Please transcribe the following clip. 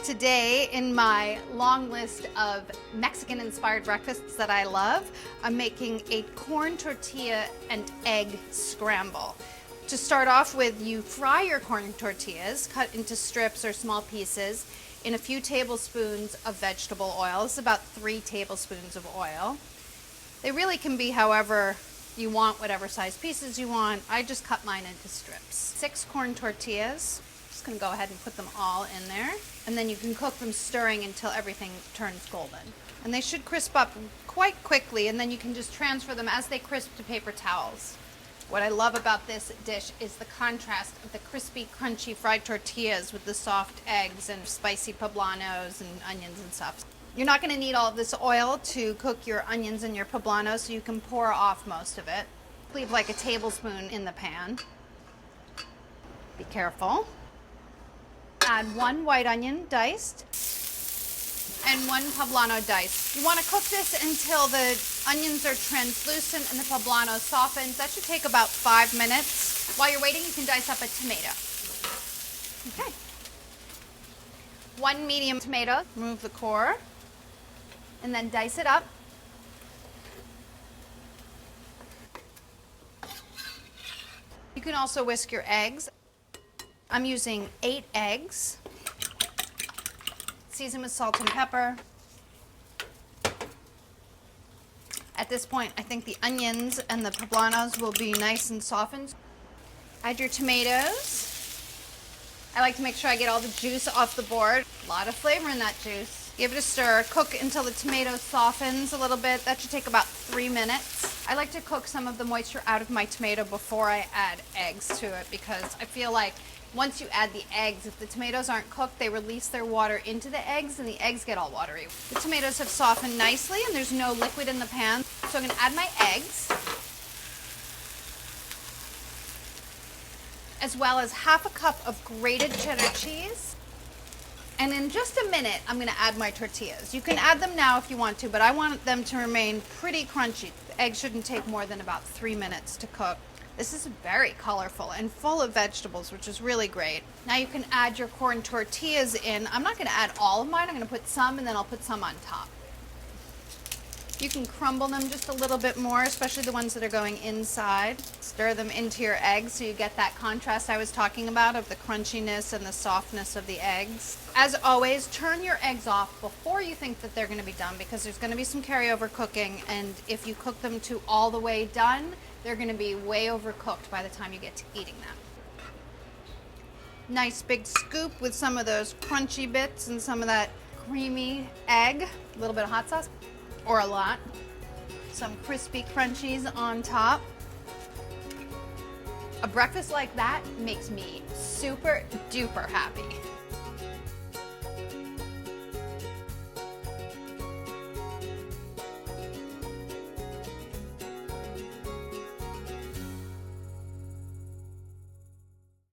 Today, in my long list of Mexican-inspired breakfasts that I love, I'm making a corn tortilla and egg scramble. To start off with, you fry your corn tortillas, cut into strips or small pieces, in a few tablespoons of vegetable oil. This is about 3 tablespoons of oil. They really can be however you want, whatever size pieces you want. I just cut mine into strips. 6 corn tortillas. Just gonna go ahead and put them all in there. And then you can cook them stirring until everything turns golden. And they should crisp up quite quickly, and then you can just transfer them as they crisp to paper towels. What I love about this dish is the contrast of the crispy, crunchy fried tortillas with the soft eggs and spicy poblanos and onions and stuff. You're not gonna need all of this oil to cook your onions and your poblanos, so you can pour off most of it. Leave like a tablespoon in the pan. Be careful. Add 1 white onion diced and 1 poblano diced. You want to cook this until the onions are translucent and the poblano softens. That should take about 5 minutes. While you're waiting, you can dice up a tomato. Okay. 1 medium tomato. Remove the core and then dice it up. You can also whisk your eggs. I'm using 8 eggs. Season with salt and pepper. At this point, I think the onions and the poblanos will be nice and softened. Add your tomatoes. I like to make sure I get all the juice off the board. A lot of flavor in that juice. Give it a stir. Cook until the tomato softens a little bit. That should take about 3 minutes. I like to cook some of the moisture out of my tomato before I add eggs to it, because I feel like once you add the eggs, if the tomatoes aren't cooked, they release their water into the eggs and the eggs get all watery. The tomatoes have softened nicely and there's no liquid in the pan. So I'm gonna add my eggs, as well as half a cup of grated cheddar cheese. And in just a minute, I'm gonna add my tortillas. You can add them now if you want to, but I want them to remain pretty crunchy. The eggs shouldn't take more than about 3 minutes to cook. This is very colorful and full of vegetables, which is really great. Now you can add your corn tortillas in. I'm not gonna add all of mine. I'm gonna put some and then I'll put some on top. You can crumble them just a little bit more, especially the ones that are going inside. Stir them into your eggs so you get that contrast I was talking about of the crunchiness and the softness of the eggs. As always, turn your eggs off before you think that they're gonna be done, because there's gonna be some carryover cooking, and if you cook them to all the way done, they're gonna be way overcooked by the time you get to eating them. Nice big scoop with some of those crunchy bits and some of that creamy egg. A little bit of hot sauce, or a lot. Some crispy crunchies on top. A breakfast like that makes me super duper happy.